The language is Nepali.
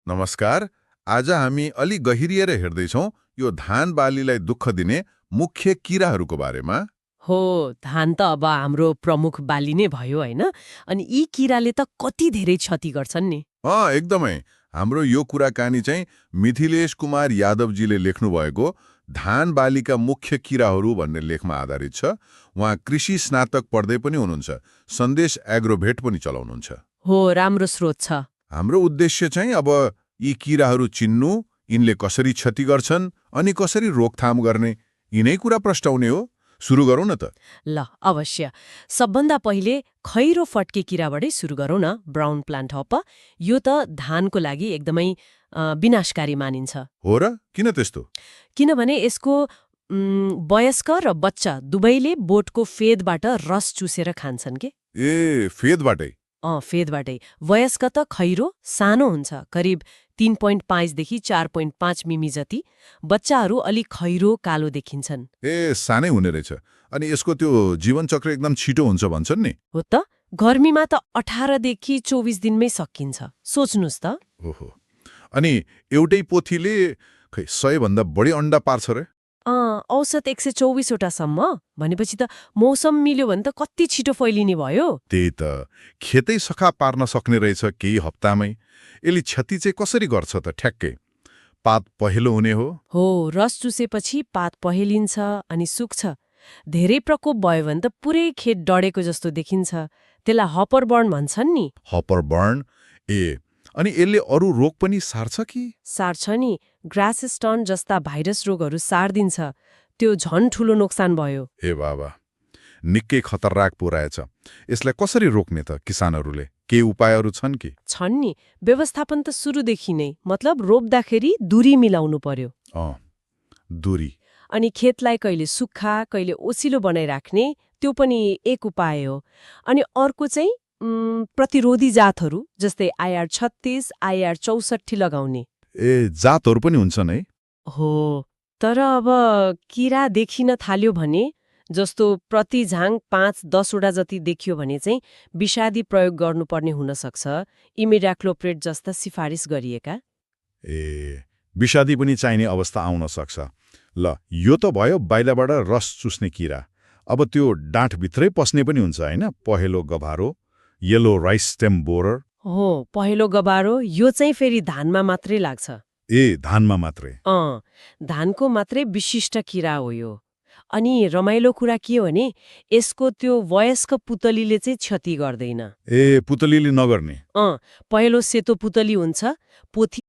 नमस्कार। आज हामी अलि गहिरिएर हेर्दैछौँ यो धान बालीलाई दुःख दिने मुख्य किराहरूको बारेमा। हो धान त अब हाम्रो प्रमुख बाली नै भयो होइन। अनि यी किराले त कति धेरै क्षति गर्छन् नि। एकदमै। हाम्रो यो कुराकानी चाहिँ मिथिलेश कुमार यादवजीले लेख्नुभएको धान बालीका मुख्य किराहरू भन्ने लेखमा आधारित छ। उहाँ कृषि स्नातक पढ्दै पनि हुनुहुन्छ, सन्देश एग्रोभेट पनि चलाउनुहुन्छ। हो राम्रो स्रोत छ। हाम्रो उद्देश्य चाहिँ अब यी किराहरू चिन्नु, यिनले कसरी क्षति गर्छन् अनि कसरी रोकथाम गर्ने, यिनै कुरा प्रस्ताउने हो। सुरु गरौँ न त। ल अवश्य। सबभन्दा पहिले खैरो फट्के किराबाटै सुरु गरौँ न। ब्राउन प्लान्ट हप यो त धानको लागि एकदमै विनाशकारी मानिन्छ। हो र? किन त्यस्तो? किनभने यसको वयस्क र बच्चा दुवैले बोटको फेदबाट रस चुसेर खान्छन् के। फेदबाटै? फेदबाटै। वयस्क त खैरो सानो हुन्छ, करिब 3.5 देखि 4.5 मिमी जति। बच्चाहरू अलिक खैरो कालो देखिन्छन्। सानै हुने रहेछ। अनि यसको त्यो जीवन चक्र एकदम छिटो हुन्छ भन्छन् नि। हो त। गर्मीमा त 18 देखि 24 दिनमै सकिन्छ। सोच्नुस् त। ओहो। अनि एउटै पोथीले 100 भन्दा बढी अण्डा पार्छ रे? औसत 124 वटासम्म। भनेपछि त मौसम मिल्यो भने त कति छिटो फैलिने भयो। त्यही त। खेतै सखा पार्न सक्ने रहेछ केही हप्तामै। यसले क्षति चाहिँ कसरी गर्छ त ठ्याक्कै? पात पहेँलो हुने हो? हो, रस चुसेपछि पात पहेलिन्छ अनि सुक्छ। धेरै प्रकोप भयो भने त पुरै खेत डढेको जस्तो देखिन्छ। त्यसलाई हपर बर्न भन्छन् नि। हपर बर्न? अनि यसले अरू रोग पनि सार्छ कि? सार्छ नि। ग्रास स्टर्न जस्ता भाइरस रोगहरू सार्दिन्छ। त्यो झन् ठूलो नोक्सान भयो। बाबा, निकै खतरनाक पो रहेछ। यसलाई कसरी रोक्ने त किसानहरूले? के उपायहरू छन् कि? छन् नि। व्यवस्थापन त सुरुदेखि नै, मतलब रोप्दाखेरि दूरी मिलाउनु पर्यो। दूरी। अनि खेतलाई कहिले सुक्खा कहिले ओसिलो बनाइराख्ने, त्यो पनि एक उपाय हो। अनि अर्को चाहिँ प्रतिरोधी जातहरू जस्तै IR 36, IR 64 लगाउने। जातहरू पनि हुन्छन् है? हो, तर अब किरा देखिन थाल्यो भने, जस्तो प्रति झाङ 5-10 वटा जति देखियो भने चाहिँ विषादी प्रयोग गर्नुपर्ने हुन सक्छ। इमिडाक्लोप्रिड जस्ता सिफारिस गरिएका। विषादी पनि चाहिने अवस्था आउन सक्छ। ल, यो त भयो बाहिरबाट रस चुस्ने किरा। अब त्यो डाँठभित्रै पस्ने पनि हुन्छ होइन? पहेँलो गभारो, येलो राइस स्टेम बोरर। हो, पहेँलो गभारो यो चाहिँ फेरि धानमा मात्रै लाग्छ। धानमा मात्रै? धानको मात्रै विशिष्ट किरा हो यो। अनि रमाइलो कुरा के हो भने यसको त्यो वयस्क पुतलीले चाहिँ क्षति गर्दैन। पुतलीले नगर्ने? पहेँलो सेतो पुतली हुन्छ, पोथी